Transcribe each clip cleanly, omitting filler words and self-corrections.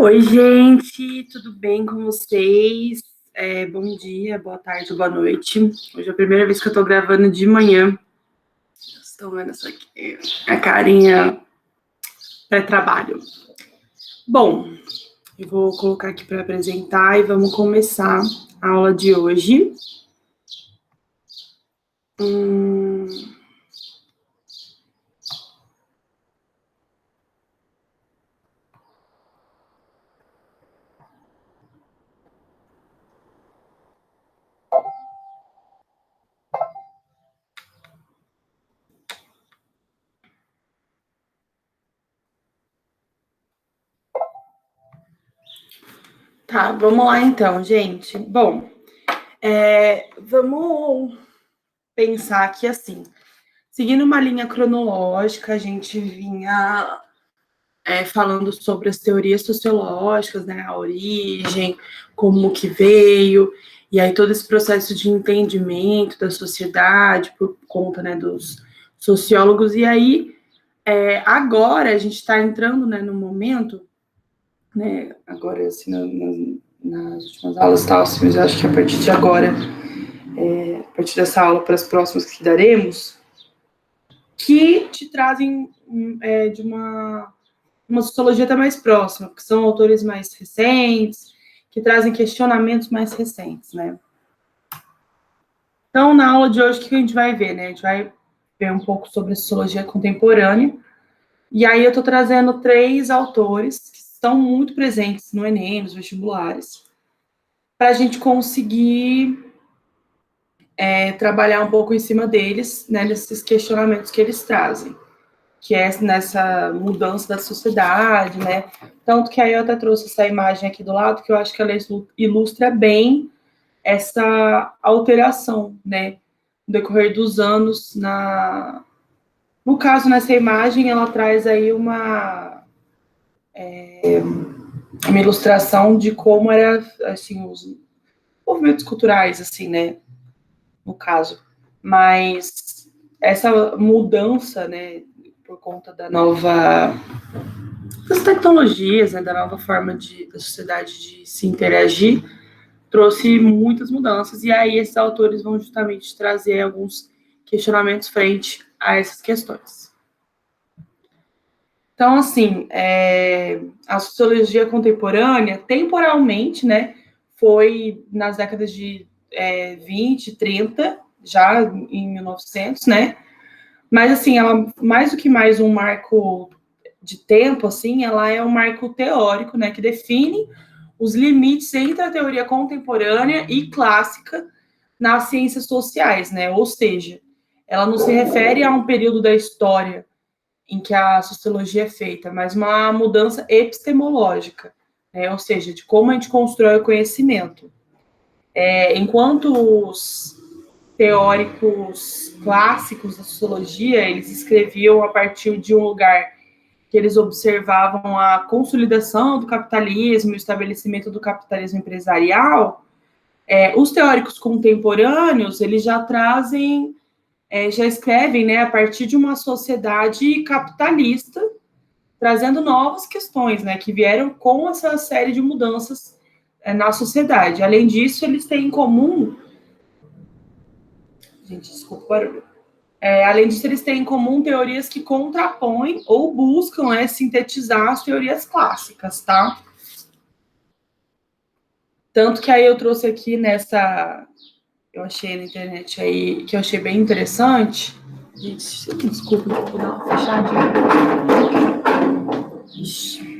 Oi, gente, tudo bem com vocês? Bom dia, boa tarde, boa noite. Hoje é a primeira vez que eu tô gravando de manhã. Vocês estão vendo isso aqui? A carinha pré-trabalho. Bom, eu vou colocar aqui para apresentar e vamos começar a aula de hoje. Tá, vamos lá então, gente. Bom, vamos pensar aqui assim. Seguindo uma linha cronológica, a gente vinha falando sobre as teorias sociológicas, né, a origem, como que veio, e aí todo esse processo de entendimento da sociedade por conta, né, dos sociólogos, e aí agora a gente está entrando, né, no momento, né, agora assim, nas últimas aulas tal, assim, mas eu acho que a partir de agora, a partir dessa aula para as próximas que daremos, que te trazem de uma sociologia até mais próxima, porque são autores mais recentes, que trazem questionamentos mais recentes, né? Então, na aula de hoje, o que a gente vai ver, né? A gente vai ver um pouco sobre a sociologia contemporânea, e aí eu estou trazendo 3 autores que estão muito presentes no Enem, nos vestibulares, para a gente conseguir trabalhar um pouco em cima deles, né, nesses questionamentos que eles trazem, que é nessa mudança da sociedade, né? Tanto que aí eu até trouxe essa imagem aqui do lado, que eu acho que ela ilustra bem essa alteração, né? No decorrer dos anos, no caso, nessa imagem, ela traz aí uma ilustração de como era, assim, os movimentos culturais, assim, né? No caso. Mas essa mudança, né, por conta das tecnologias, né, da nova forma da sociedade de se interagir, trouxe muitas mudanças, e aí esses autores vão justamente trazer alguns questionamentos frente a essas questões. Então, assim, a sociologia contemporânea, temporalmente, né, foi nas décadas de 20, 30, já em 1900, né, mas, assim, ela, mais do que mais um marco de tempo, assim, ela é um marco teórico, né, que define os limites entre a teoria contemporânea e clássica nas ciências sociais, né? Ou seja, ela não se refere a um período da história em que a sociologia é feita, mas uma mudança epistemológica, né? Ou seja, de como a gente constrói o conhecimento. Enquanto os teóricos clássicos da sociologia, eles escreviam a partir de um lugar que eles observavam a consolidação do capitalismo, o estabelecimento do capitalismo empresarial, os teóricos contemporâneos, eles já trazem, já escrevem, né, a partir de uma sociedade capitalista, trazendo novas questões, né, que vieram com essa série de mudanças na sociedade. Além disso, eles têm em comum... Gente, desculpa o barulho. Além disso, eles têm em comum teorias que contrapõem ou buscam sintetizar as teorias clássicas, tá? Tanto que aí eu trouxe aqui eu achei na internet aí, que eu achei bem interessante. Gente, desculpa, vou dar uma fechadinha. Ixi.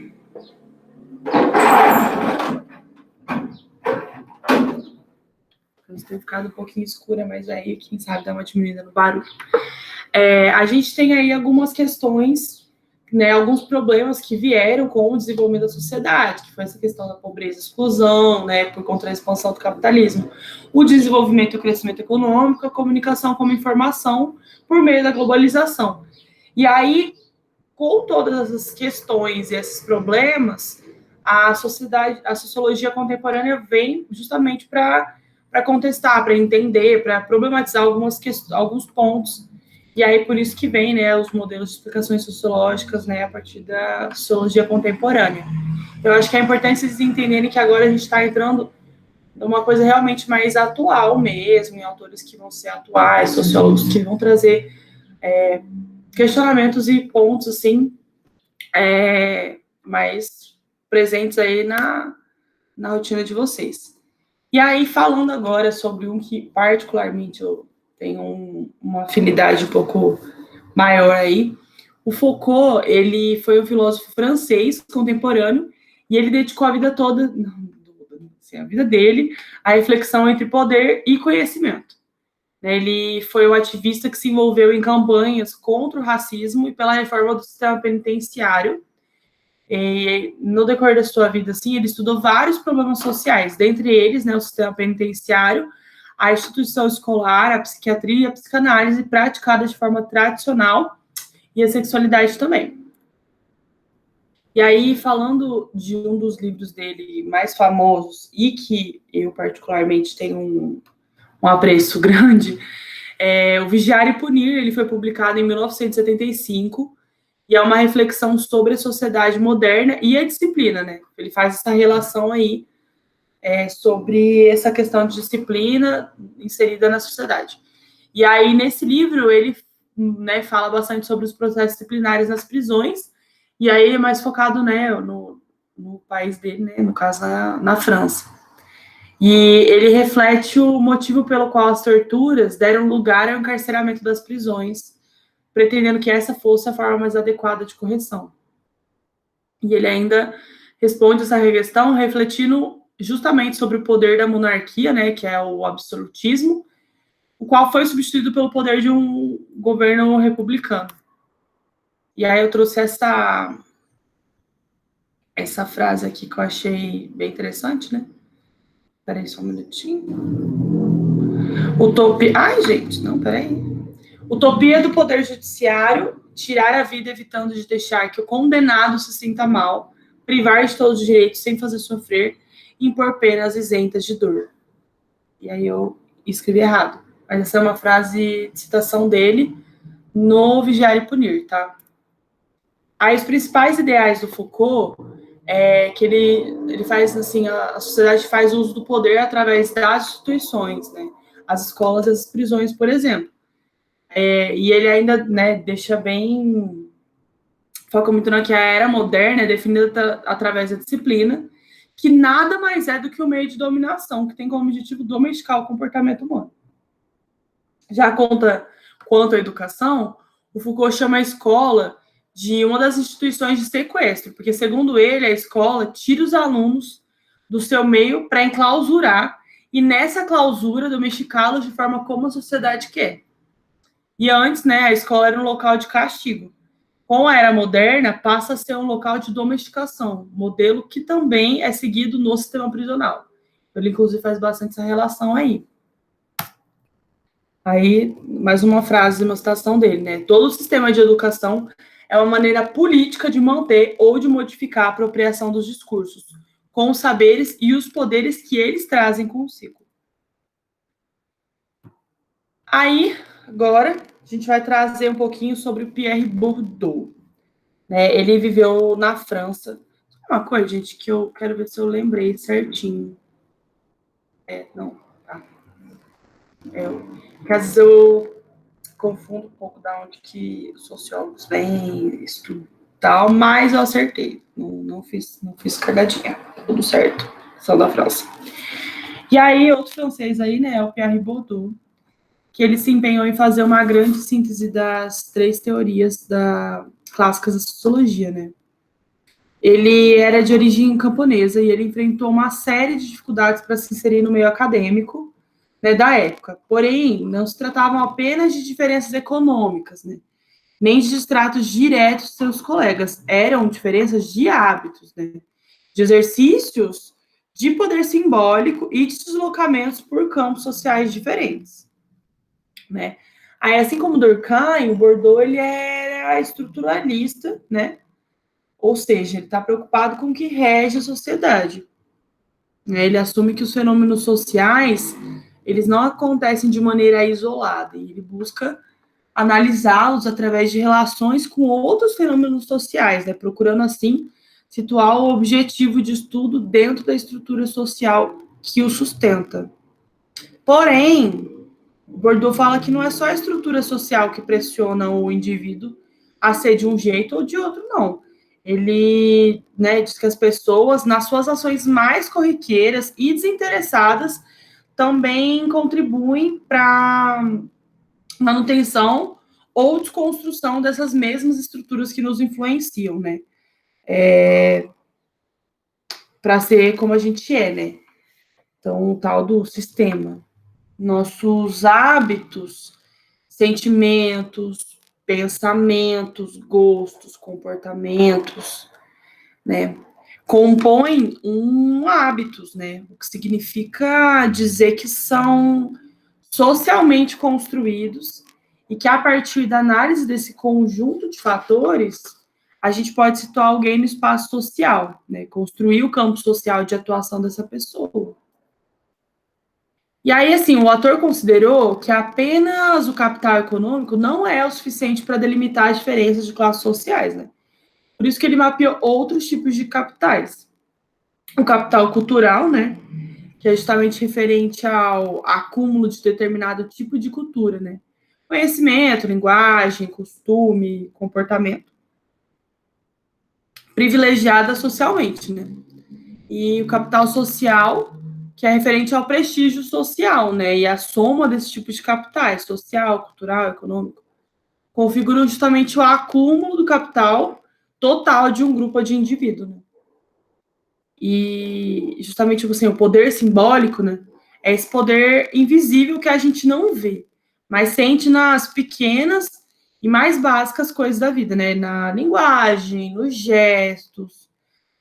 Tem ficado um pouquinho escura, mas aí, quem sabe, dá uma diminuída no barulho. A gente tem aí algumas questões, né, alguns problemas que vieram com o desenvolvimento da sociedade, que foi essa questão da pobreza e exclusão, né, por conta da expansão do capitalismo, o desenvolvimento e o crescimento econômico, a comunicação como informação por meio da globalização. E aí, com todas essas questões e esses problemas, a sociologia contemporânea vem justamente para contestar, para entender, para problematizar alguns pontos. E aí, por isso que vem, né, os modelos de explicações sociológicas, né, a partir da sociologia contemporânea. Eu acho que é importante vocês entenderem que agora a gente está entrando numa coisa realmente mais atual mesmo, em autores que vão ser atuais, sociólogos que vão trazer questionamentos e pontos, assim, mais presentes aí na rotina de vocês. E aí, falando agora sobre um que particularmente eu tenho uma afinidade um pouco maior aí, o Foucault, ele foi um filósofo francês contemporâneo e ele dedicou a vida toda, assim, a vida dele, à reflexão entre poder e conhecimento. Ele foi um ativista que se envolveu em campanhas contra o racismo e pela reforma do sistema penitenciário. E no decorrer da sua vida, assim, ele estudou vários problemas sociais, dentre eles, né, o sistema penitenciário, a instituição escolar, a psiquiatria e a psicanálise praticadas de forma tradicional e a sexualidade também. E aí, falando de um dos livros dele mais famosos e que eu particularmente tenho um apreço grande, o Vigiar e Punir, ele foi publicado em 1975 e é uma reflexão sobre a sociedade moderna e a disciplina, né? Ele faz essa relação aí sobre essa questão de disciplina inserida na sociedade. E aí, nesse livro, ele, né, fala bastante sobre os processos disciplinares nas prisões, e aí é mais focado, né, no país dele, né, no caso na França. E ele reflete o motivo pelo qual as torturas deram lugar ao encarceramento das prisões, pretendendo que essa fosse a forma mais adequada de correção. E ele ainda responde essa questão refletindo justamente sobre o poder da monarquia, né, que é o absolutismo, o qual foi substituído pelo poder de um governo republicano. E aí eu trouxe essa frase aqui que eu achei bem interessante, né? Peraí só um minutinho. Utopia... Ai, gente, não, peraí. Utopia do poder judiciário, tirar a vida evitando de deixar que o condenado se sinta mal, privar de todos os direitos sem fazer sofrer, impor penas isentas de dor. E aí eu escrevi errado. Mas essa é uma frase de citação dele no Vigiar e Punir, tá? Aí os principais ideais do Foucault é que ele faz assim, a sociedade faz uso do poder através das instituições, né? As escolas e as prisões, por exemplo. E ele ainda, né, deixa bem... Foca muito na que a era moderna é definida através da disciplina, que nada mais é do que o meio de dominação, que tem como objetivo domesticar o comportamento humano. Já quanto à educação, o Foucault chama a escola de uma das instituições de sequestro, porque, segundo ele, a escola tira os alunos do seu meio para enclausurar e, nessa clausura, domesticá-los de forma como a sociedade quer. E antes, né, a escola era um local de castigo. Com a era moderna, passa a ser um local de domesticação, modelo que também é seguido no sistema prisional. Ele, inclusive, faz bastante essa relação aí. Aí, mais uma frase, uma citação dele, né? Todo sistema de educação é uma maneira política de manter ou de modificar a apropriação dos discursos, com os saberes e os poderes que eles trazem consigo. Aí, agora, a gente vai trazer um pouquinho sobre o Pierre Bourdieu. Né? Ele viveu na França. Uma coisa, gente, que eu quero ver se eu lembrei certinho. Não, tá. Porque às vezes eu confundo um pouco da onde que os sociólogos vêm, estudo tal, mas eu acertei. Não fiz cagadinha. Tudo certo. São da França. E aí, outro francês aí, né, é o Pierre Bourdieu, que ele se empenhou em fazer uma grande síntese das 3 teorias clássicas da sociologia, né? Ele era de origem camponesa e ele enfrentou uma série de dificuldades para se inserir no meio acadêmico, né, da época. Porém, não se tratavam apenas de diferenças econômicas, né, nem de destratos diretos de seus colegas. Eram diferenças de hábitos, né, de exercícios de poder simbólico e de deslocamentos por campos sociais diferentes, né. Aí, assim como Durkheim, o Bourdieu ele era estruturalista, né, ou seja, ele está preocupado com o que rege a sociedade. Ele assume que os fenômenos sociais, eles não acontecem de maneira isolada, e ele busca analisá-los através de relações com outros fenômenos sociais, né, procurando, assim, situar o objetivo de estudo dentro da estrutura social que o sustenta. Porém, Bourdieu fala que não é só a estrutura social que pressiona o indivíduo a ser de um jeito ou de outro, não. Ele, né, diz que as pessoas, nas suas ações mais corriqueiras e desinteressadas, também contribuem para manutenção ou desconstrução dessas mesmas estruturas que nos influenciam, né? Para ser como a gente é, né? Então, o tal do sistema. Nossos hábitos, sentimentos, pensamentos, gostos, comportamentos, né? Compõem hábitos, né? O que significa dizer que são socialmente construídos e que a partir da análise desse conjunto de fatores, a gente pode situar alguém no espaço social, né? Construir o campo social de atuação dessa pessoa. E aí, assim, o autor considerou que apenas o capital econômico não é o suficiente para delimitar as diferenças de classes sociais, né? Por isso que ele mapeou outros tipos de capitais. O capital cultural, né? Que é justamente referente ao acúmulo de determinado tipo de cultura, né? Conhecimento, linguagem, costume, comportamento. Privilegiada socialmente, né? E o capital social, que é referente ao prestígio social, né? E a soma desses tipos de capitais, social, cultural, econômico, configuram justamente o acúmulo do capital total de um grupo de indivíduos, né? E justamente assim, o poder simbólico, né? É esse poder invisível que a gente não vê, mas sente nas pequenas e mais básicas coisas da vida, né? Na linguagem, nos gestos,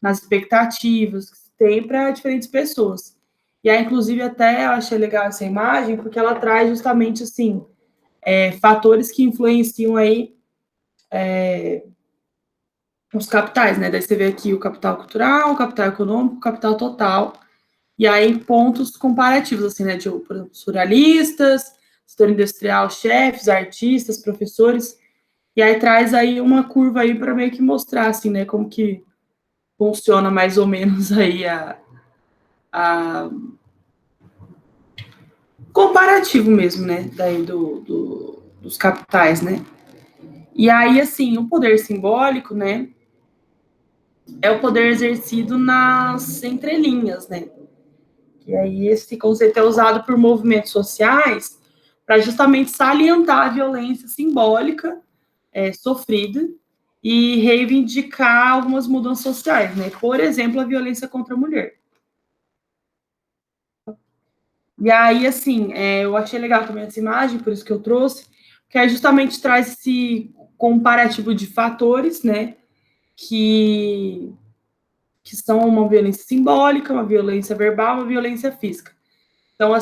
nas expectativas que se tem para diferentes pessoas. E aí, inclusive, até eu achei legal essa imagem, porque ela traz justamente, assim, fatores que influenciam aí os capitais, né? Daí você vê aqui o capital cultural, o capital econômico, o capital total. E aí, pontos comparativos, assim, né? De, por exemplo, surrealistas, setor industrial, chefes, artistas, professores. E aí traz aí uma curva aí para meio que mostrar, assim, né? Como que funciona mais ou menos aí a comparativo mesmo, né? Daí dos capitais, né? E aí, assim, o poder simbólico, né? É o poder exercido nas entrelinhas, né? E aí esse conceito é usado por movimentos sociais para justamente salientar a violência simbólica sofrida e reivindicar algumas mudanças sociais, né? Por exemplo, a violência contra a mulher. E aí, assim, eu achei legal também essa imagem, por isso que eu trouxe, que aí justamente traz esse comparativo de fatores, né? Que são uma violência simbólica, uma violência verbal, uma violência física. Então,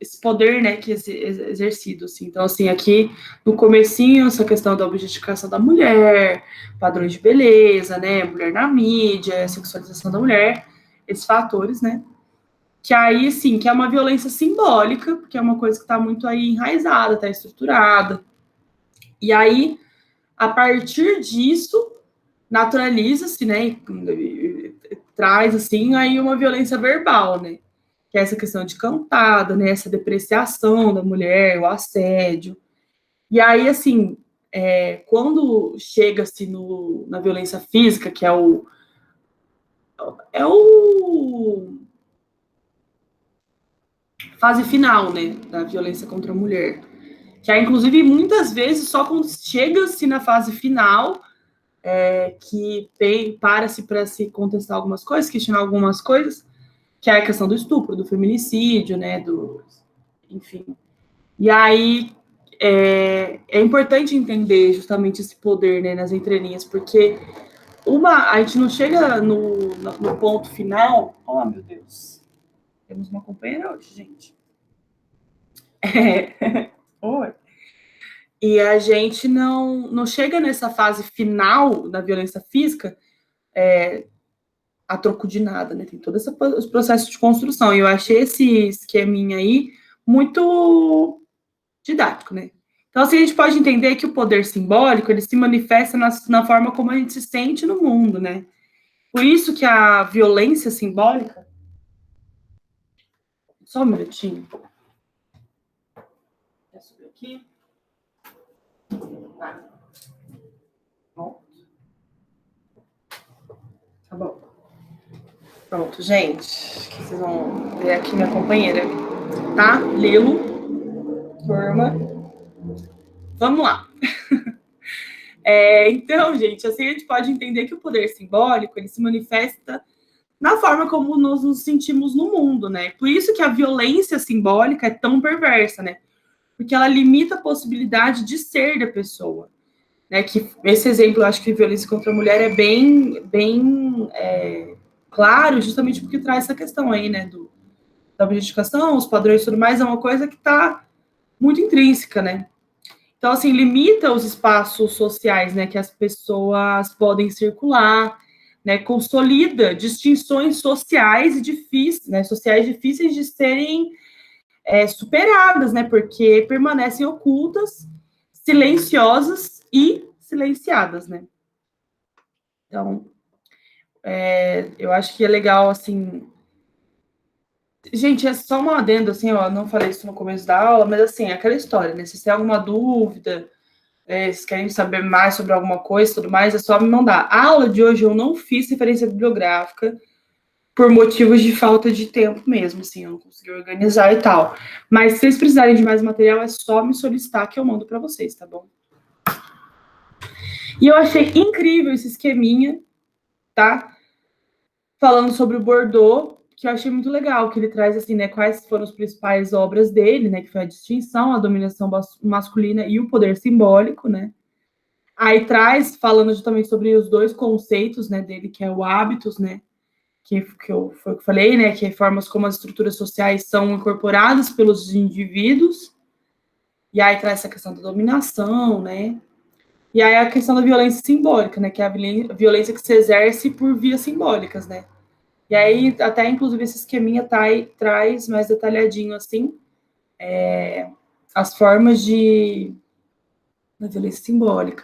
esse poder, né, que é exercido, assim. Então, assim, aqui no comecinho, essa questão da objetificação da mulher, padrões de beleza, né, mulher na mídia, sexualização da mulher, esses fatores, né, que aí, sim, que é uma violência simbólica, porque é uma coisa que está muito aí enraizada, está estruturada. E aí, a partir disso, naturaliza-se, né, traz, assim, aí uma violência verbal, né, que é essa questão de cantada, né, essa depreciação da mulher, o assédio. E aí, assim, quando chega-se na violência física, que é o fase final, né, da violência contra a mulher, que é, inclusive, muitas vezes, só quando chega-se na fase final, que para-se para se contestar algumas coisas, questionar algumas coisas, que é a questão do estupro, do feminicídio, né, enfim. E aí é importante entender justamente esse poder, né, nas entrelinhas, porque a gente não chega no ponto final. Oh, meu Deus, temos uma companheira hoje, gente. Oi. E a gente não chega nessa fase final da violência física a troco de nada, né? Tem todo esse processo de construção. E eu achei esse esqueminha aí muito didático, né? Então, assim, a gente pode entender que o poder simbólico, ele se manifesta na forma como a gente se sente no mundo, né? Por isso que a violência simbólica... Só um minutinho. Deixa eu subir aqui. Tá bom. Pronto, gente. Vocês vão ver aqui minha companheira, tá? Lilo, turma. Vamos lá. Então, gente, assim a gente pode entender que o poder simbólico, ele se manifesta na forma como nós nos sentimos no mundo, né? Por isso que a violência simbólica é tão perversa, né? Porque ela limita a possibilidade de ser da pessoa, né? Que esse exemplo, eu acho que violência contra a mulher é bem claro, justamente porque traz essa questão aí, né? Da objetificação, os padrões e tudo mais, é uma coisa que está muito intrínseca, né? Então, assim, limita os espaços sociais, né, que as pessoas podem circular, né, consolida distinções sociais e difíceis, né, sociais difíceis de serem superadas, né, porque permanecem ocultas, silenciosas e silenciadas, né. Então, eu acho que é legal, assim... Gente, é só um adendo, assim, eu não falei isso no começo da aula, mas, assim, é aquela história, né, se você tem alguma dúvida... se querem saber mais sobre alguma coisa e tudo mais, é só me mandar. A aula de hoje eu não fiz referência bibliográfica por motivos de falta de tempo mesmo, assim, eu não consegui organizar e tal. Mas se vocês precisarem de mais material, é só me solicitar que eu mando para vocês, tá bom? E eu achei incrível esse esqueminha, tá? Falando sobre o Bordeaux, que eu achei muito legal, que ele traz, assim, né, quais foram as principais obras dele, né, que foi a distinção, a dominação masculina e o poder simbólico, né? Aí traz, falando justamente sobre os dois conceitos, né, dele, que é o hábitos, né, foi o que eu falei, né, que é formas como as estruturas sociais são incorporadas pelos indivíduos, e aí traz essa questão da dominação, né, e aí a questão da violência simbólica, né, que é a violência que se exerce por vias simbólicas, né, e aí até, inclusive, esse esqueminha traz mais detalhadinho, assim, as formas da violência simbólica.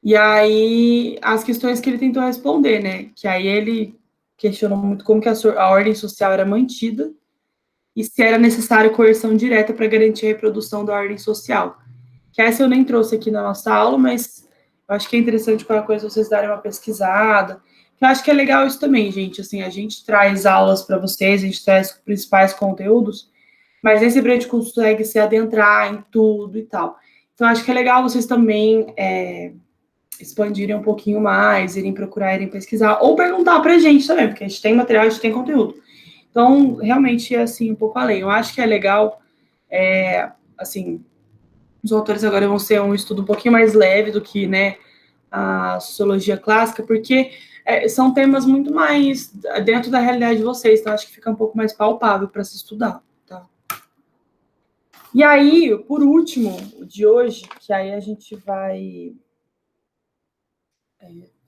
E aí, as questões que ele tentou responder, né? Que aí ele questionou muito como que a ordem social era mantida e se era necessária coerção direta para garantir a reprodução da ordem social. Que essa eu nem trouxe aqui na nossa aula, mas eu acho que é interessante qualquer coisa vocês darem uma pesquisada. Eu acho que é legal isso também, gente. Assim, a gente traz aulas para vocês, a gente traz os principais conteúdos, mas nem sempre a gente consegue se adentrar em tudo e tal. Então, acho que é legal vocês também... expandirem um pouquinho mais, irem procurar, irem pesquisar, ou perguntar pra gente também, porque a gente tem material, a gente tem conteúdo. Então, realmente, é assim, um pouco além. Eu acho que é legal, assim, os autores agora vão ser um estudo um pouquinho mais leve do que, né, a sociologia clássica, porque são temas muito mais dentro da realidade de vocês, então acho que fica um pouco mais palpável para se estudar, tá? E aí, por último, de hoje, que aí a gente vai...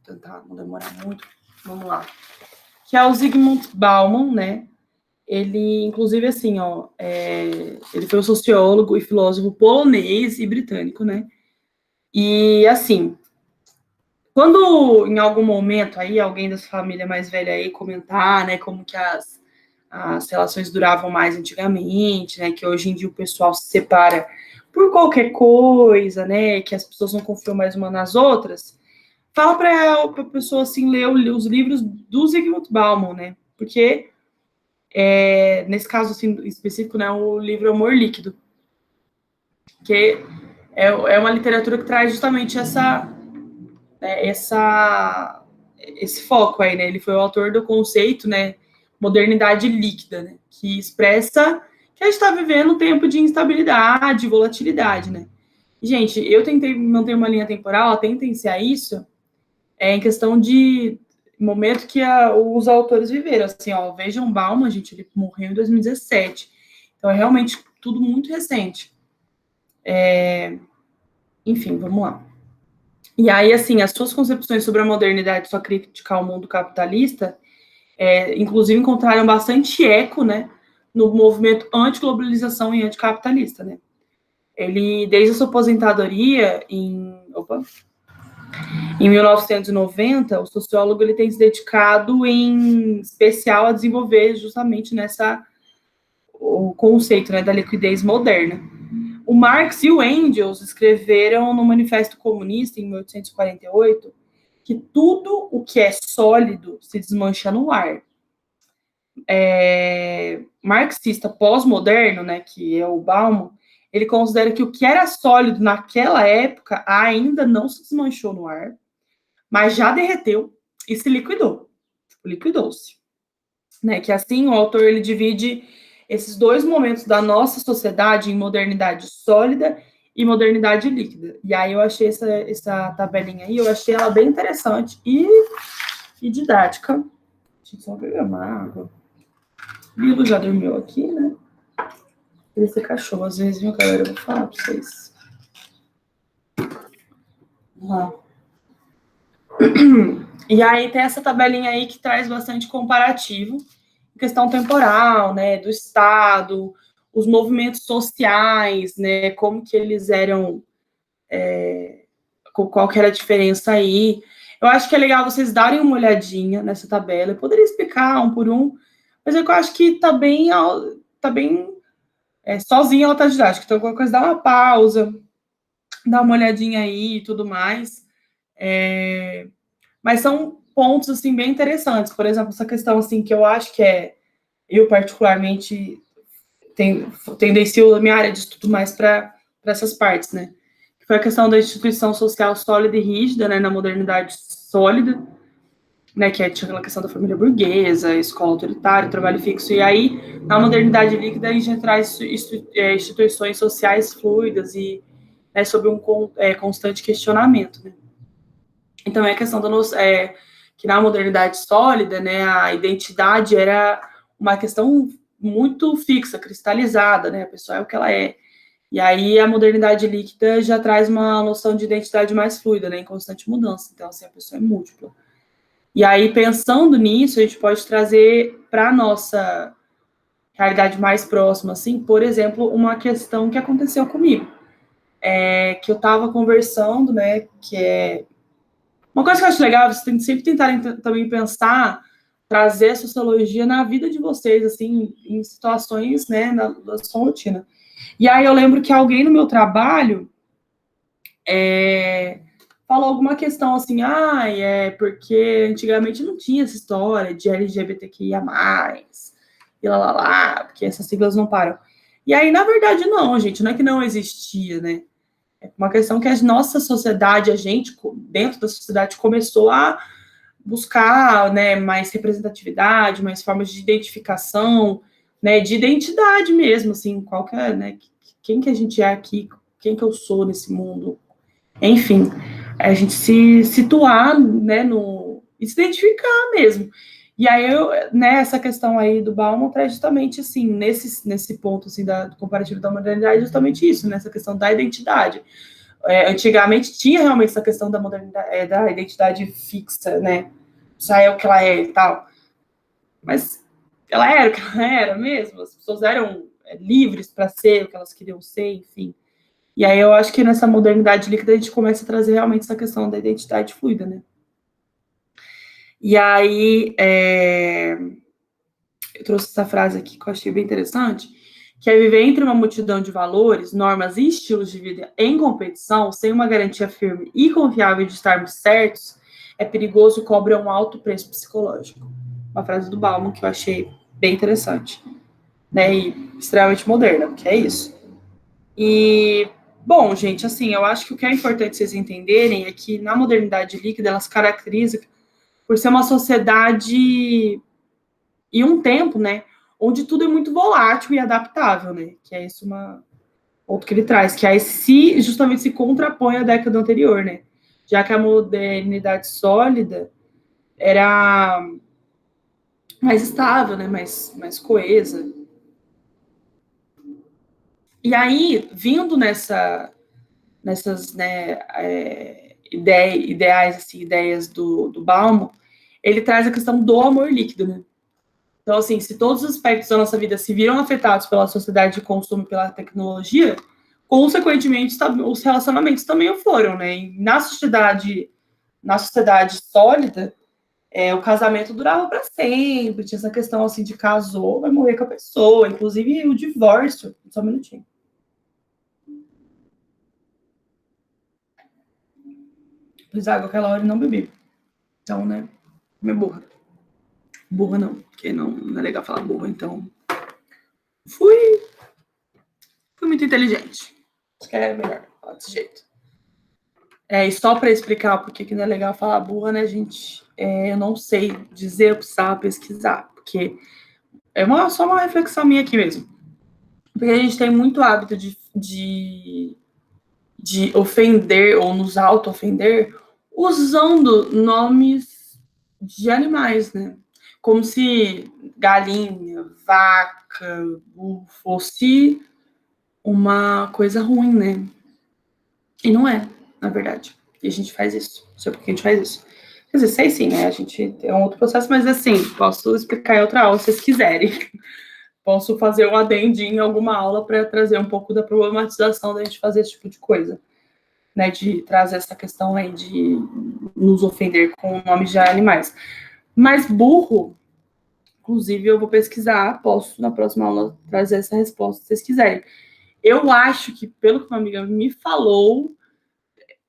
tentar não demorar muito, vamos lá. Que é o Zygmunt Bauman, né? Ele, inclusive, assim, ó, ele foi um sociólogo e filósofo polonês e britânico, né? E, assim, quando em algum momento aí alguém da sua família mais velha aí comentar, né, como que as relações duravam mais antigamente, né, que hoje em dia o pessoal se separa por qualquer coisa, né, que as pessoas não confiam mais umas nas outras, fala para a pessoa, assim, ler os livros do Zygmunt Bauman, né? Porque, nesse caso, assim, específico, né, o livro Amor Líquido, que é uma literatura que traz justamente esse foco aí, né? Ele foi o autor do conceito, né, modernidade líquida, né? Que expressa que a gente está vivendo um tempo de instabilidade, volatilidade, né? E, gente, eu tentei manter uma linha temporal, atentem-se a isso, em questão de momento que os autores viveram. Assim, ó, vejam Bauman, gente, ele morreu em 2017. Então, é realmente tudo muito recente. Enfim, vamos lá. E aí, assim, as suas concepções sobre a modernidade, sua crítica ao mundo capitalista, inclusive encontraram bastante eco, né, no movimento anti-globalização e anticapitalista, né? Ele, desde a sua aposentadoria em 1990, o sociólogo ele tem se dedicado em especial a desenvolver justamente o conceito, né, da liquidez moderna. O Marx e o Engels escreveram no Manifesto Comunista, em 1848, que tudo o que é sólido se desmancha no ar. Marxista pós-moderno, né, que é o Bauman, ele considera que o que era sólido naquela época ainda não se desmanchou no ar, mas já derreteu e se liquidou. Liquidou-se. Né? Que assim o autor ele divide esses dois momentos da nossa sociedade em modernidade sólida e modernidade líquida. E aí eu achei essa tabelinha aí, eu achei ela bem interessante e didática. Deixa eu só beber uma água. Lilo já dormiu aqui, né? Esse cachorro, às vezes, viu, galera? Eu vou falar pra vocês. Vamos lá. E aí tem essa tabelinha aí que traz bastante comparativo, questão temporal, né, do Estado, os movimentos sociais, né, como que eles eram, qual que era a diferença aí. Eu acho que é legal vocês darem uma olhadinha nessa tabela, eu poderia explicar um por um, mas eu acho que tá bem sozinha ela tá didática, então qualquer coisa dá uma pausa, dá uma olhadinha aí e tudo mais. Mas são pontos, assim, bem interessantes. Por exemplo, essa questão, assim, que eu acho que eu particularmente tendencio a minha área de estudo mais para essas partes, né? Que foi a questão da instituição social sólida e rígida, né, na modernidade sólida, né, que tinha aquela questão da família burguesa, escola autoritária, trabalho fixo, e aí, na modernidade líquida, a gente traz instituições sociais fluidas e, né, sob um constante questionamento, né? Então, é a questão que na modernidade sólida, né, a identidade era uma questão muito fixa, cristalizada, né, a pessoa é o que ela é. E aí a modernidade líquida já traz uma noção de identidade mais fluida, né, em constante mudança. Então, assim, a pessoa é múltipla. E aí, pensando nisso, a gente pode trazer para a nossa realidade mais próxima, assim, por exemplo, uma questão que aconteceu comigo. Que eu estava conversando, né, que é uma coisa que eu acho legal, vocês têm que sempre tentarem também pensar, trazer a sociologia na vida de vocês, assim, em situações, né, da sua rotina. E aí eu lembro que alguém no meu trabalho falou alguma questão assim, porque antigamente não tinha essa história de LGBTQIA+, e lá, porque essas siglas não param. E aí, na verdade, não, gente, não é que não existia, né? É uma questão que a nossa sociedade, a gente, dentro da sociedade, começou a buscar, né, mais representatividade, mais formas de identificação, né, de identidade mesmo, assim, qual que é, né, quem que a gente é aqui, quem que eu sou nesse mundo, enfim, a gente se situar, né, e se identificar mesmo. E aí, essa questão aí do Bauman traz justamente, assim, nesse ponto, assim, do comparativo da modernidade, justamente isso, nessa questão da identidade. Antigamente tinha realmente essa questão da modernidade, da identidade fixa, né? Já é o que ela é e tal. Mas ela era o que ela era mesmo, as pessoas eram livres para ser o que elas queriam ser, enfim. E aí eu acho que nessa modernidade líquida a gente começa a trazer realmente essa questão da identidade fluida, né? E aí eu trouxe essa frase aqui que eu achei bem interessante, que é viver entre uma multidão de valores, normas e estilos de vida em competição, sem uma garantia firme e confiável de estarmos certos, é perigoso e cobra um alto preço psicológico. Uma frase do Bauman que eu achei bem interessante, né, e extremamente moderna, que é isso. E, bom, gente, assim, eu acho que o que é importante vocês entenderem é que na modernidade líquida ela se caracteriza por ser uma sociedade e um tempo, né, onde tudo é muito volátil e adaptável, né, que é isso outro que ele traz, que aí justamente se contrapõe à década anterior, né, já que a modernidade sólida era mais estável, né, mais coesa. E aí, vindo nessas, né, ideais, assim, ideias do Bauman, ele traz a questão do amor líquido, né? Então, assim, se todos os aspectos da nossa vida se viram afetados pela sociedade de consumo, pela tecnologia, consequentemente, os relacionamentos também o foram, né? E na sociedade sólida, o casamento durava para sempre, tinha essa questão assim de casou, vai morrer com a pessoa, inclusive o divórcio. Só um minutinho. Fiz água aquela hora e não bebi. Então, né, minha burra. Burra não, porque não é legal falar burra, então. Fui muito inteligente. Acho que é melhor falar desse jeito. E só para explicar por que não é legal falar burra, né, gente? Eu não sei dizer, eu precisava pesquisar, porque só uma reflexão minha aqui mesmo. Porque a gente tem muito hábito de ofender ou nos auto-ofender usando nomes de animais, né? Como se galinha, vaca, fosse uma coisa ruim, né? E não é, na verdade. E a gente faz isso. Não sei por que a gente faz isso. Quer dizer, sei sim, né? A gente tem um outro processo, mas assim, posso explicar em outra aula se vocês quiserem. Posso fazer um adendinho em alguma aula para trazer um pouco da problematização da gente fazer esse tipo de coisa. Né, de trazer essa questão aí de nos ofender com nomes de animais. Mas burro, inclusive eu vou pesquisar, posso na próxima aula trazer essa resposta se vocês quiserem. Eu acho que, pelo que uma amiga me falou,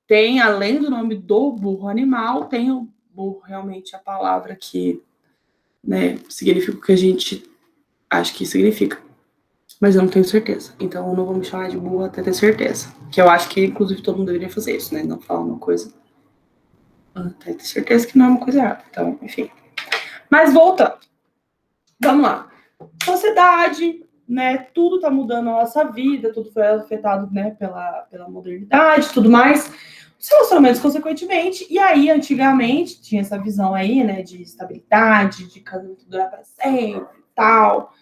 tem, além do nome do burro animal, tem o burro, realmente, a palavra que, né, significa o que a gente acha que significa. Mas eu não tenho certeza. Então eu não vou me chamar de burro até ter certeza. Que eu acho que, inclusive, todo mundo deveria fazer isso, né? Não falar uma coisa até ter certeza que não é uma coisa errada. Então, enfim. Mas voltando. Vamos lá. Sociedade, né? Tudo tá mudando a nossa vida, tudo foi afetado, né, pela modernidade, tudo mais. Os relacionamentos, consequentemente. E aí, antigamente, tinha essa visão aí, né, de estabilidade, de casamento durar para sempre e tal.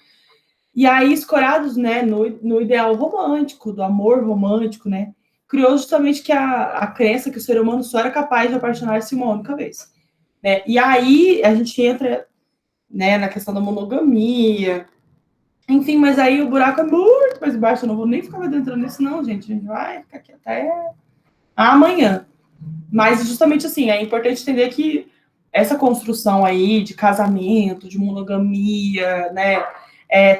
E aí, escorados, né, no ideal romântico, do amor romântico, né, criou justamente que a crença que o ser humano só era capaz de apaixonar-se uma única vez. Né? E aí, a gente entra, né, na questão da monogamia, enfim, mas aí o buraco é muito mais baixo, eu não vou nem ficar entrando nisso não, gente, a gente vai ficar aqui até amanhã. Mas, justamente assim, é importante entender que essa construção aí de casamento, de monogamia, né,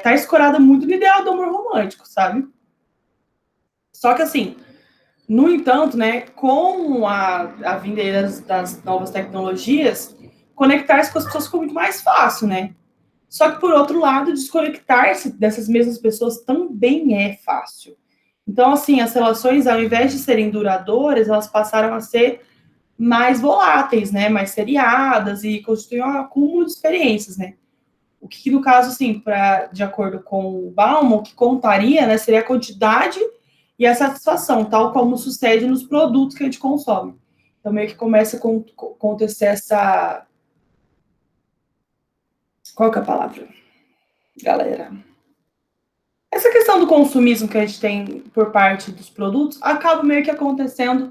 tá escorada muito no ideal do amor romântico, sabe? Só que, assim, no entanto, né, com a vinda das novas tecnologias, conectar-se com as pessoas ficou muito mais fácil, né? Só que, por outro lado, desconectar-se dessas mesmas pessoas também é fácil. Então, assim, as relações, ao invés de serem duradouras, elas passaram a ser mais voláteis, né? Mais seriadas e constituem um acúmulo de experiências, né? O que, no caso, assim, de acordo com o Bauman, o que contaria, né, seria a quantidade e a satisfação, tal como sucede nos produtos que a gente consome. Então, meio que começa a acontecer essa... Qual que é a palavra, galera? Essa questão do consumismo que a gente tem por parte dos produtos acaba meio que acontecendo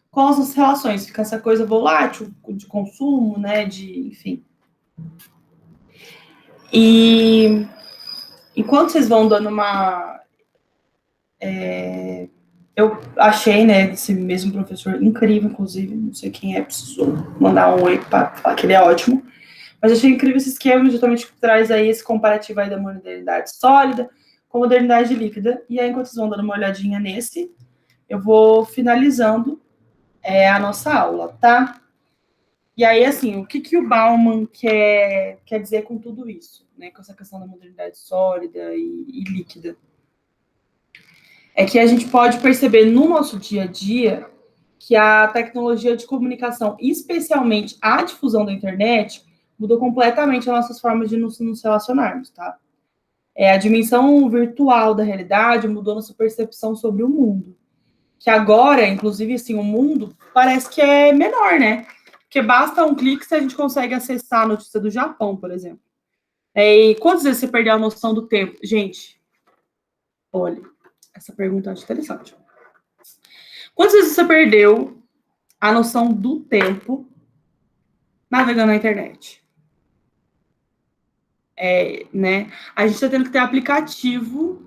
com as nossas relações. Fica essa coisa volátil de consumo, né, enfim. E enquanto vocês vão dando uma... eu achei, né, esse mesmo professor incrível, inclusive, não sei quem é, preciso mandar um oi para falar que ele é ótimo, mas achei incrível esse esquema, justamente que traz aí esse comparativo aí da modernidade sólida com a modernidade líquida, e aí enquanto vocês vão dando uma olhadinha nesse, eu vou finalizando a nossa aula, tá? E aí, assim, o que o Bauman quer dizer com tudo isso, né, com essa questão da modernidade sólida e líquida? É que a gente pode perceber no nosso dia a dia que a tecnologia de comunicação, especialmente a difusão da internet, mudou completamente as nossas formas de nos relacionarmos, tá? A dimensão virtual da realidade mudou nossa percepção sobre o mundo. Que agora, inclusive, assim, o mundo parece que é menor, né? Porque basta um clique se a gente consegue acessar a notícia do Japão, por exemplo. E quantas vezes você perdeu a noção do tempo? Gente, olha, essa pergunta eu acho interessante. Quantas vezes você perdeu a noção do tempo navegando na internet? Né? A gente está tendo que ter aplicativo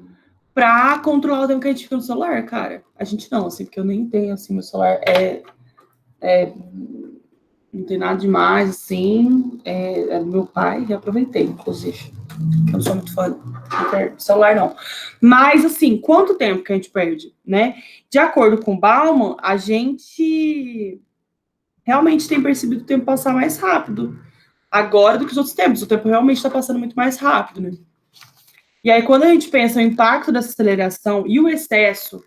pra controlar o tempo que a gente fica no celular, cara. A gente não, assim, porque eu nem tenho, assim, meu celular não tem nada demais, assim, é do meu pai, e aproveitei, inclusive, que eu não sou muito fã do celular, não. Mas, assim, quanto tempo que a gente perde, né? De acordo com o Bauman, a gente realmente tem percebido o tempo passar mais rápido agora do que os outros tempos. O tempo realmente está passando muito mais rápido, né? E aí, quando a gente pensa no impacto dessa aceleração e o excesso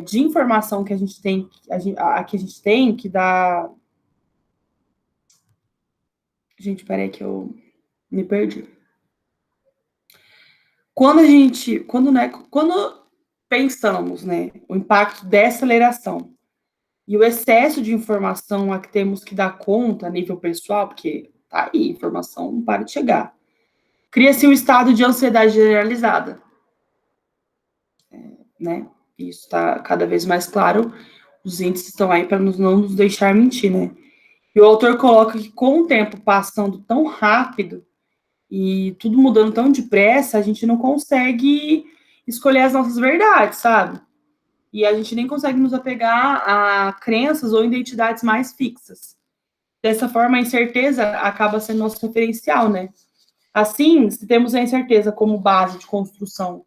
de informação que a gente tem, que a gente tem, que dá. Gente, peraí que eu me perdi. Quando pensamos, né, o impacto dessa aceleração e o excesso de informação a que temos que dar conta a nível pessoal, porque tá aí, informação não para de chegar, cria-se um estado de ansiedade generalizada, né? Isso está cada vez mais claro. Os índices estão aí para não nos deixar mentir, né? E o autor coloca que com o tempo passando tão rápido e tudo mudando tão depressa, a gente não consegue escolher as nossas verdades, sabe? E a gente nem consegue nos apegar a crenças ou identidades mais fixas. Dessa forma, a incerteza acaba sendo nosso referencial, né? Assim, se temos a incerteza como base de construção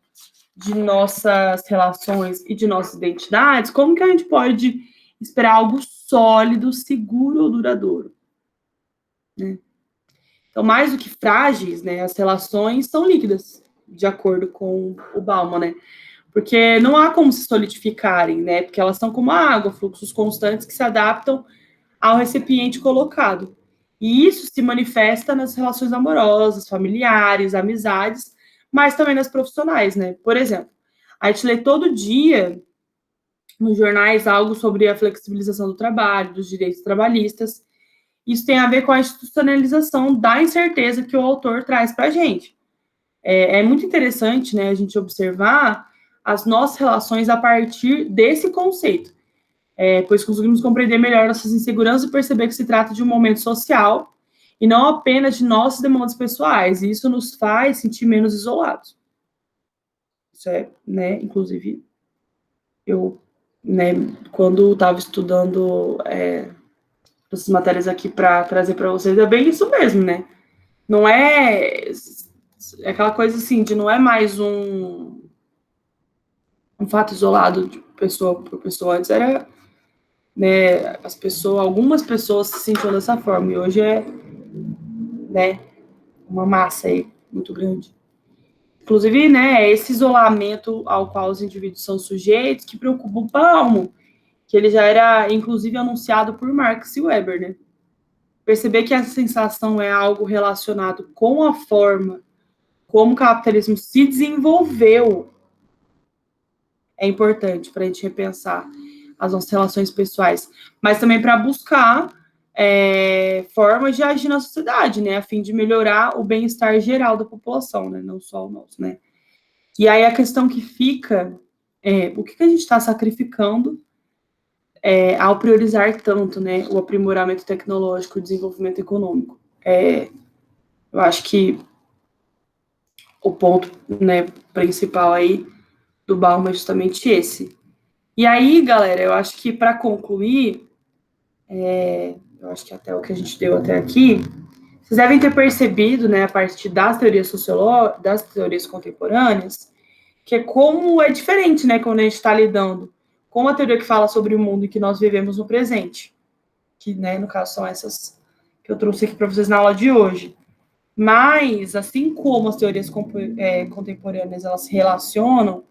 de nossas relações e de nossas identidades, como que a gente pode esperar algo sólido, seguro ou duradouro? Né? Então, mais do que frágeis, né, as relações são líquidas, de acordo com o Bauman, né? Porque não há como se solidificarem, né? Porque elas são como a água, fluxos constantes que se adaptam ao recipiente colocado. E isso se manifesta nas relações amorosas, familiares, amizades, mas também nas profissionais, né? Por exemplo, a gente lê todo dia nos jornais algo sobre a flexibilização do trabalho, dos direitos trabalhistas. Isso tem a ver com a institucionalização da incerteza que o autor traz para a gente. É muito interessante, né, a gente observar as nossas relações a partir desse conceito, pois conseguimos compreender melhor nossas inseguranças e perceber que se trata de um momento social e não apenas de nossas demandas pessoais. E isso nos faz sentir menos isolados. Isso né, inclusive, eu, né, quando estava estudando essas matérias aqui para trazer para vocês, é bem isso mesmo, né? Não é aquela coisa assim, de não é mais um fato isolado de pessoa por pessoa. Antes era, né, algumas pessoas se sentiam dessa forma, e hoje né, uma massa aí muito grande. Inclusive, né, esse isolamento ao qual os indivíduos são sujeitos que preocupa o Palmo, que ele já era, inclusive, anunciado por Marx e Weber, né? Perceber que essa sensação é algo relacionado com a forma como o capitalismo se desenvolveu é importante para a gente repensar as nossas relações pessoais, mas também para buscar formas de agir na sociedade, né, a fim de melhorar o bem-estar geral da população, né, não só o nosso, né. E aí a questão que fica o que a gente está sacrificando ao priorizar tanto, né, o aprimoramento tecnológico e o desenvolvimento econômico. Eu acho que o ponto, né, principal aí do Bauman é justamente esse. E aí, galera, eu acho que para concluir, eu acho que até o que a gente deu até aqui, vocês devem ter percebido, né, a partir das teorias sociológicas, das teorias contemporâneas, que é como é diferente, né, quando a gente está lidando com a teoria que fala sobre o mundo em que nós vivemos no presente, que, né, no caso são essas que eu trouxe aqui para vocês na aula de hoje. Mas, assim como as teorias contemporâneas elas se relacionam,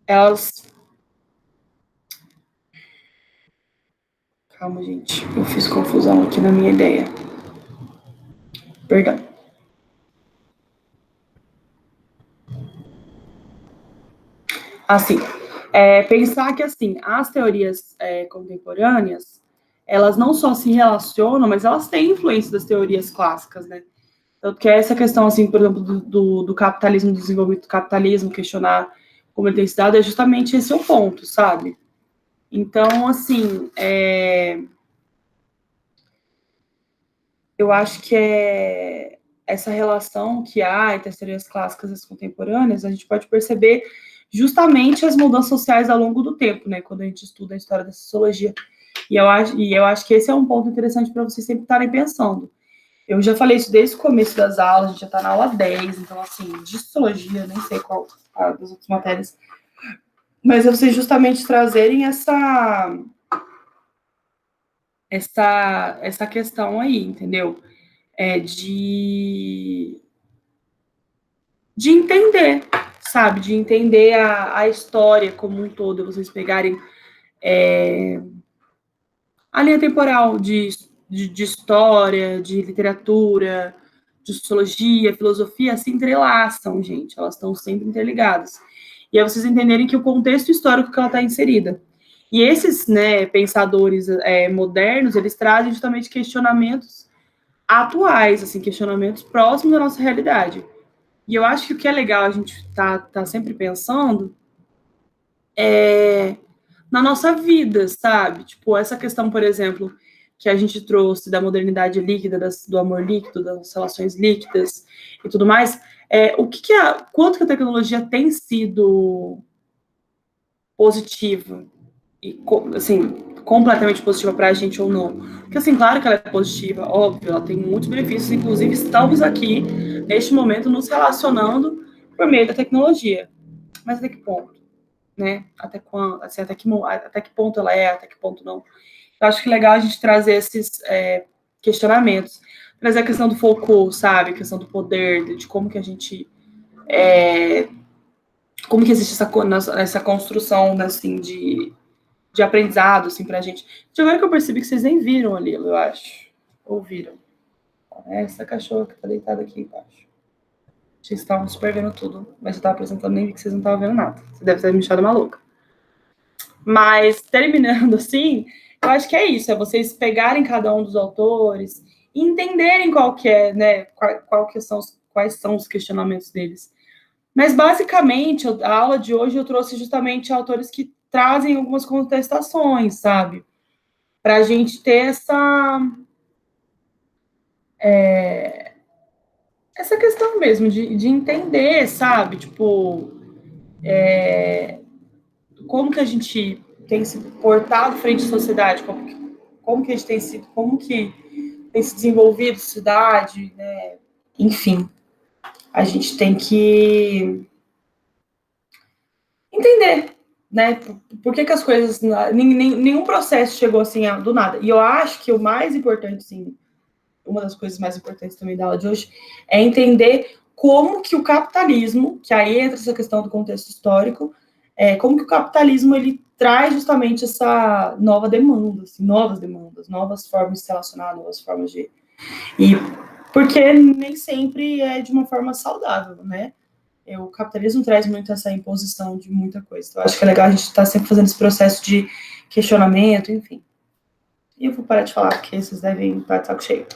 elas. Calma, gente, eu fiz confusão aqui na minha ideia. Perdão. Assim, pensar que, assim, as teorias contemporâneas, elas não só se relacionam, mas elas têm influência das teorias clássicas, né? Tanto que essa questão, assim, por exemplo, do capitalismo, do desenvolvimento do capitalismo, questionar como ele tem se dado, é justamente esse o ponto, sabe? Então, assim, eu acho que é essa relação que há entre as teorias clássicas e as contemporâneas, a gente pode perceber justamente as mudanças sociais ao longo do tempo, né? Quando a gente estuda a história da sociologia. E eu acho que esse é um ponto interessante para vocês sempre estarem pensando. Eu já falei isso desde o começo das aulas, a gente já está na aula 10, então, assim, de sociologia, nem sei qual das outras matérias, mas é vocês justamente trazerem essa questão aí, entendeu? De entender, sabe? De entender a história como um todo, vocês pegarem a linha temporal de história, de literatura, de sociologia, filosofia, se entrelaçam, gente. Elas estão sempre interligadas. E aí vocês entenderem que o contexto histórico que ela está inserida. E esses, né, pensadores modernos, eles trazem justamente questionamentos atuais, assim, questionamentos próximos da nossa realidade. E eu acho que o que é legal a gente tá sempre pensando é na nossa vida, sabe? Tipo, essa questão, por exemplo, que a gente trouxe da modernidade líquida, do amor líquido, das relações líquidas e tudo mais, quanto que a tecnologia tem sido positiva e, assim, completamente positiva para a gente ou não. Porque, assim, claro que ela é positiva, óbvio, ela tem muitos benefícios, inclusive estamos aqui, neste momento, nos relacionando por meio da tecnologia. Mas até que ponto? Né? Até quando, assim, até que ponto ela é, até que ponto não. Eu acho que é legal a gente trazer esses questionamentos. Trazer a questão do Foucault, sabe? A questão do poder, de como que a gente... como que existe essa construção, assim, de aprendizado, assim, pra gente. De agora que eu percebi que vocês nem viram ali, eu acho. Ouviram. Essa cachorra que tá deitada aqui embaixo. Vocês estavam super vendo tudo, mas eu tava apresentando nem vi que vocês não estavam vendo nada. Você deve ter me achado maluca. Mas, terminando assim, eu acho que é isso, é vocês pegarem cada um dos autores e entenderem qual que é, né, quais são os questionamentos deles. Mas, basicamente, a aula de hoje eu trouxe justamente autores que trazem algumas contestações, sabe? Para a gente ter essa questão mesmo de entender, sabe? Tipo, como que a gente tem se portado frente à sociedade, como que a gente tem sido, como que tem se desenvolvido cidade, né? Enfim, a gente tem que entender, né? Por que as coisas, nenhum processo chegou assim do nada. E eu acho que o mais importante, sim, uma das coisas mais importantes também da aula de hoje é entender como que o capitalismo, que aí entra essa questão do contexto histórico, como que o capitalismo ele traz justamente essa nova demanda, assim, novas demandas, novas formas de se relacionar, novas formas de... E porque nem sempre é de uma forma saudável, né? O capitalismo traz muito essa imposição de muita coisa. Então, eu acho que é legal a gente estar sempre fazendo esse processo de questionamento, enfim. E eu vou parar de falar, porque vocês devem estar de saco cheio.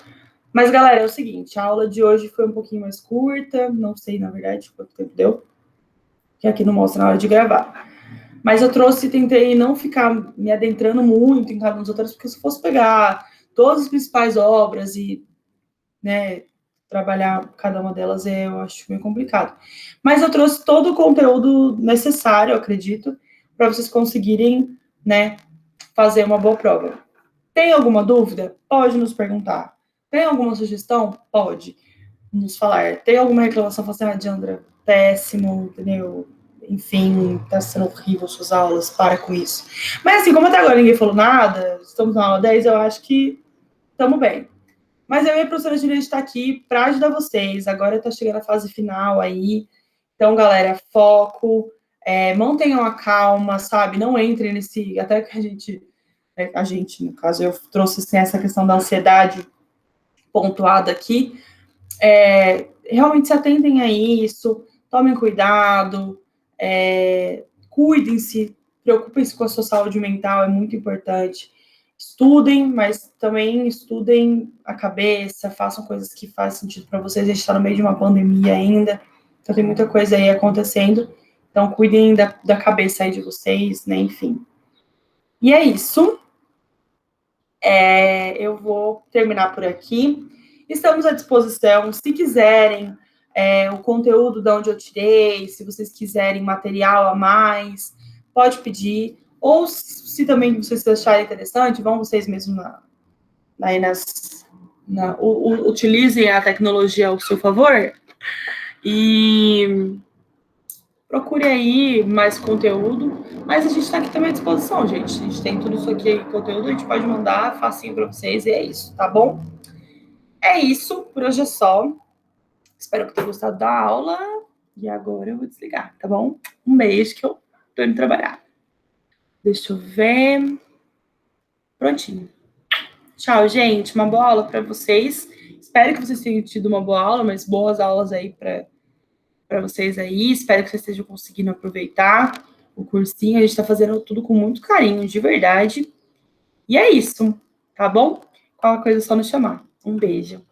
Mas, galera, é o seguinte, a aula de hoje foi um pouquinho mais curta, não sei, na verdade, quanto tempo deu, que aqui não mostra na hora de gravar. Mas eu tentei não ficar me adentrando muito em cada um dos autores, porque se eu fosse pegar todas as principais obras e, né, trabalhar cada uma delas, eu acho meio complicado. Mas eu trouxe todo o conteúdo necessário, eu acredito, para vocês conseguirem, né, fazer uma boa prova. Tem alguma dúvida? Pode nos perguntar. Tem alguma sugestão? Pode nos falar. Tem alguma reclamação? Fala assim, Diandra, péssimo, entendeu? Enfim, tá sendo horrível suas aulas, para com isso. Mas assim, como até agora ninguém falou nada, estamos na aula 10, eu acho que estamos bem. Mas eu e a professora Juliana está aqui para ajudar vocês. Agora está chegando a fase final aí. Então, galera, foco, mantenham a calma, sabe? Não entrem nesse... Até que a gente, no caso, eu trouxe assim, essa questão da ansiedade pontuada aqui. Realmente se atentem a isso, tomem cuidado, cuidem-se, preocupem-se com a sua saúde mental, é muito importante. Estudem, mas também estudem a cabeça, façam coisas que fazem sentido para vocês. A gente está no meio de uma pandemia ainda, então tem muita coisa aí acontecendo. Então, cuidem da cabeça aí de vocês, né? Enfim. E é isso. Eu vou terminar por aqui. Estamos à disposição, se quiserem o conteúdo de onde eu tirei, se vocês quiserem material a mais, pode pedir. Ou se também vocês acharem interessante, vão vocês mesmos utilizem a tecnologia ao seu favor e procure aí mais conteúdo, mas a gente está aqui também à disposição, gente. A gente tem tudo isso aqui, conteúdo, a gente pode mandar facinho para vocês e é isso, tá bom? É isso, por hoje é só. Espero que tenham gostado da aula e agora eu vou desligar, tá bom? Um beijo que eu tô indo trabalhar. Deixa eu ver. Prontinho. Tchau, gente. Uma boa aula para vocês. Espero que vocês tenham tido uma boa aula, mas boas aulas aí para vocês aí. Espero que vocês estejam conseguindo aproveitar o cursinho. A gente está fazendo tudo com muito carinho, de verdade. E é isso, tá bom? Qualquer coisa é só nos chamar. Um beijo.